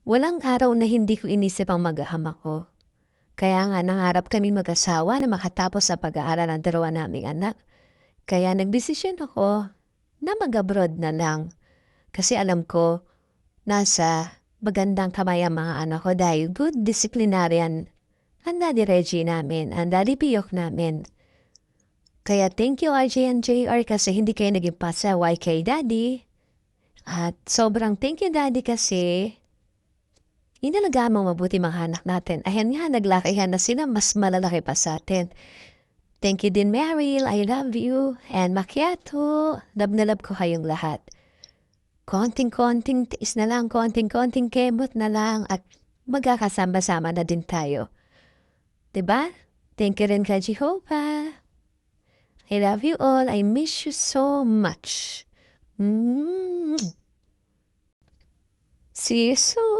Walang araw na hindi ko inisip ang mag-ahama ko. Kaya nga nangarap kami mag-asawa na makatapos sa pag-aaral ng dalawa naming anak. Kaya nagdesisyon ako na mag-abroad na lang. Kasi alam ko, nasa magandang kamay ang mga anak ko dahil good disciplinarian ang Daddy Reggie namin, ang Daddy Piyok namin. Kaya thank you RJ and JR kasi hindi kayo naging pasaway kay Daddy. At sobrang thank you Daddy kasi inalagaan mo mabuti mga anak natin. Ayan nga, naglakihan na sila, mas malalaki pa sa atin. Thank you din, Meryl. I love you. And Macchiato. Love na love ko kayong lahat. Konting-konting tiis na lang, konting-konting kemot na lang at magkakasama-sama na din tayo. 'Di ba? Thank you rin kay Jehovah. I love you all. I miss you so much. Mm. See you soon.